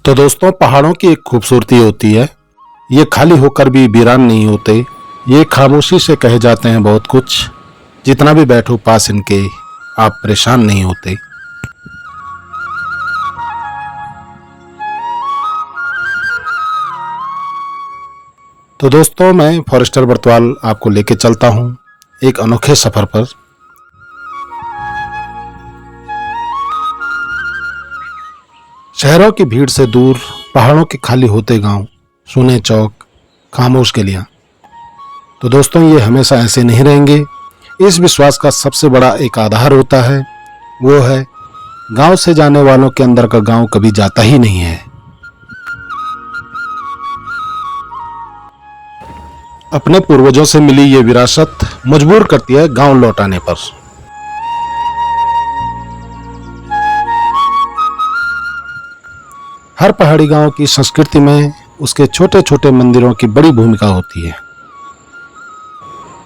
तो दोस्तों, पहाड़ों की एक खूबसूरती होती है, ये खाली होकर भी वीरान नहीं होते। ये खामोशी से कहे जाते हैं बहुत कुछ। जितना भी बैठो पास इनके, आप परेशान नहीं होते। तो दोस्तों, मैं फॉरेस्टर बर्तवाल आपको लेके चलता हूँ एक अनोखे सफर पर। शहरों की भीड़ से दूर, पहाड़ों के खाली होते गांव, सुने चौक, खामोश गलियां। तो दोस्तों, ये हमेशा ऐसे नहीं रहेंगे। इस विश्वास का सबसे बड़ा एक आधार होता है, वो है गांव से जाने वालों के अंदर का गांव कभी जाता ही नहीं है। अपने पूर्वजों से मिली ये विरासत मजबूर करती है गांव लौटाने पर। हर पहाड़ी गांव की संस्कृति में उसके छोटे छोटे मंदिरों की बड़ी भूमिका होती है।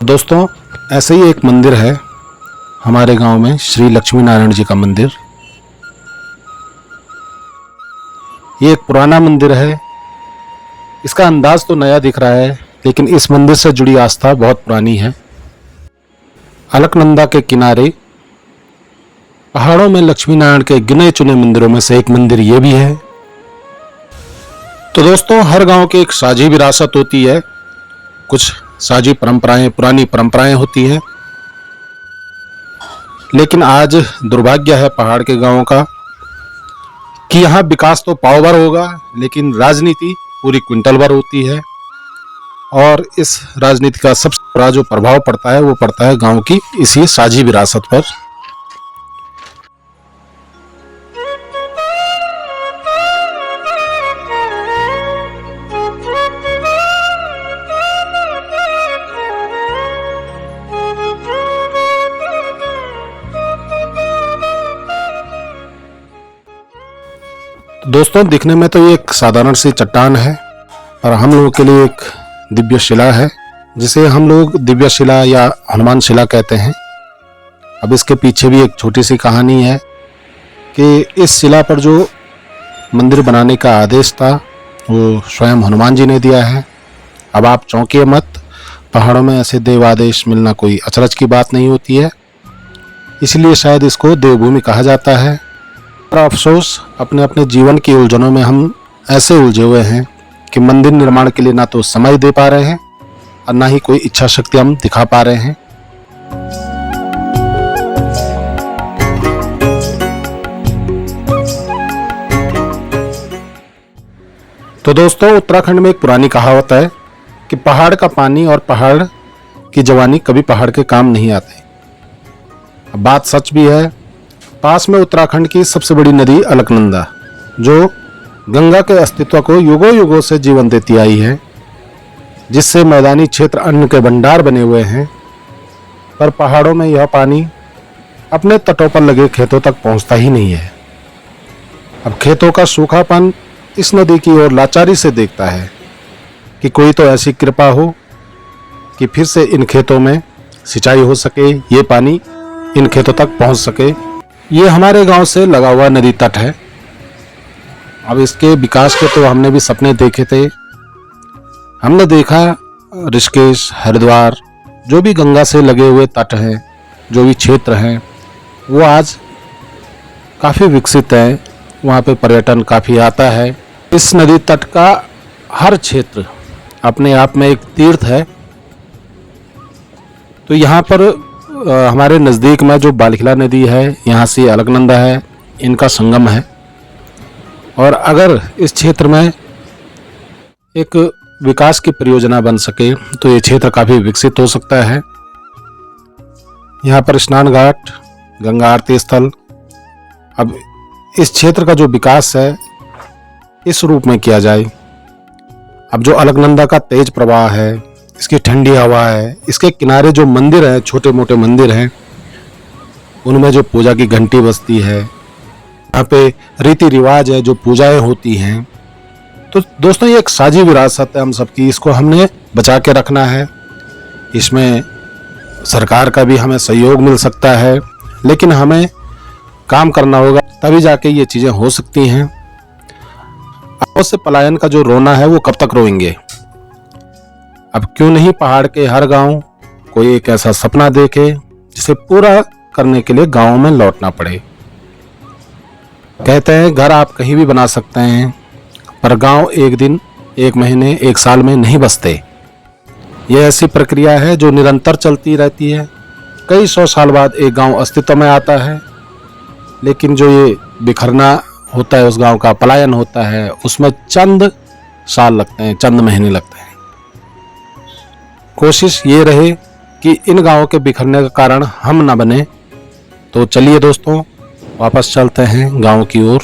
दोस्तों, ऐसे ही एक मंदिर है हमारे गांव में, श्री लक्ष्मी नारायण जी का मंदिर। ये एक पुराना मंदिर है। इसका अंदाज तो नया दिख रहा है, लेकिन इस मंदिर से जुड़ी आस्था बहुत पुरानी है। अलकनंदा के किनारे पहाड़ों में लक्ष्मी नारायण के गिने चुने मंदिरों में से एक मंदिर ये भी है। तो दोस्तों, हर गांव की एक साझी विरासत होती है, कुछ साझी परंपराएं, पुरानी परंपराएं होती हैं। लेकिन आज दुर्भाग्य है पहाड़ के गांवों का कि यहाँ विकास तो पाव भर होगा, लेकिन राजनीति पूरी क्विंटल भर होती है। और इस राजनीति का सबसे बड़ा जो प्रभाव पड़ता है, वो पड़ता है गांव की इसी साझी विरासत पर। दोस्तों, दिखने में तो ये एक साधारण सी चट्टान है, पर हम लोगों के लिए एक दिव्य शिला है, जिसे हम लोग दिव्य शिला या हनुमान शिला कहते हैं। अब इसके पीछे भी एक छोटी सी कहानी है कि इस शिला पर जो मंदिर बनाने का आदेश था, वो स्वयं हनुमान जी ने दिया है। अब आप चौंकिए मत, पहाड़ों में ऐसे देव आदेश मिलना कोई अचरज की बात नहीं होती है, इसलिए शायद इसको देवभूमि कहा जाता है। पर अफसोस, अपने अपने जीवन की उलझनों में हम ऐसे उलझे हुए हैं कि मंदिर निर्माण के लिए ना तो समय दे पा रहे हैं और ना ही कोई इच्छा शक्ति हम दिखा पा रहे हैं। तो दोस्तों, उत्तराखंड में एक पुरानी कहावत है कि पहाड़ का पानी और पहाड़ की जवानी कभी पहाड़ के काम नहीं आते। अब बात सच भी है। पास में उत्तराखंड की सबसे बड़ी नदी अलकनंदा, जो गंगा के अस्तित्व को युगों युगों से जीवन देती आई है, जिससे मैदानी क्षेत्र अन्न के भंडार बने हुए हैं। पर पहाड़ों में यह पानी अपने तटों पर लगे खेतों तक पहुंचता ही नहीं है। अब खेतों का सूखापन इस नदी की ओर लाचारी से देखता है कि कोई तो ऐसी कृपा हो कि फिर से इन खेतों में सिंचाई हो सके, ये पानी इन खेतों तक पहुंच सके। ये हमारे गांव से लगा हुआ नदी तट है। अब इसके विकास के तो हमने भी सपने देखे थे। हमने देखा ऋषिकेश, हरिद्वार, जो भी गंगा से लगे हुए तट हैं, जो भी क्षेत्र हैं, वो आज काफ़ी विकसित है। वहाँ पे पर्यटन काफ़ी आता है। इस नदी तट का हर क्षेत्र अपने आप में एक तीर्थ है। तो यहाँ पर हमारे नज़दीक में जो बालखिला नदी है, यहाँ से अलकनंदा है, इनका संगम है। और अगर इस क्षेत्र में एक विकास की परियोजना बन सके तो ये क्षेत्र काफ़ी विकसित हो सकता है। यहाँ पर स्नान घाट, गंगा आरती स्थल, अब इस क्षेत्र का जो विकास है इस रूप में किया जाए। अब जो अलकनंदा का तेज प्रवाह है, इसकी ठंडी हवा है, इसके किनारे जो मंदिर हैं, छोटे मोटे मंदिर हैं, उनमें जो पूजा की घंटी बजती है, यहाँ पे रीति रिवाज है, जो पूजाएं होती हैं। तो दोस्तों, ये एक साझी विरासत है हम सबकी, इसको हमने बचा के रखना है। इसमें सरकार का भी हमें सहयोग मिल सकता है, लेकिन हमें काम करना होगा, तभी जाके ये चीज़ें हो सकती हैं। से पलायन का जो रोना है वो कब तक रोएंगे। अब क्यों नहीं पहाड़ के हर गांव कोई एक ऐसा सपना देखे जिसे पूरा करने के लिए गांव में लौटना पड़े। कहते हैं घर आप कहीं भी बना सकते हैं, पर गांव एक दिन, एक महीने, एक साल में नहीं बसते। यह ऐसी प्रक्रिया है जो निरंतर चलती रहती है। कई 100 साल बाद एक गांव अस्तित्व में आता है, लेकिन जो ये बिखरना होता है, उस गांव का पलायन होता है, उसमें चंद साल लगते हैं, चंद महीने लगते हैं। कोशिश ये रहे कि इन गांवों के बिखरने का कारण हम न बने। तो चलिए दोस्तों, वापस चलते हैं गांव की ओर।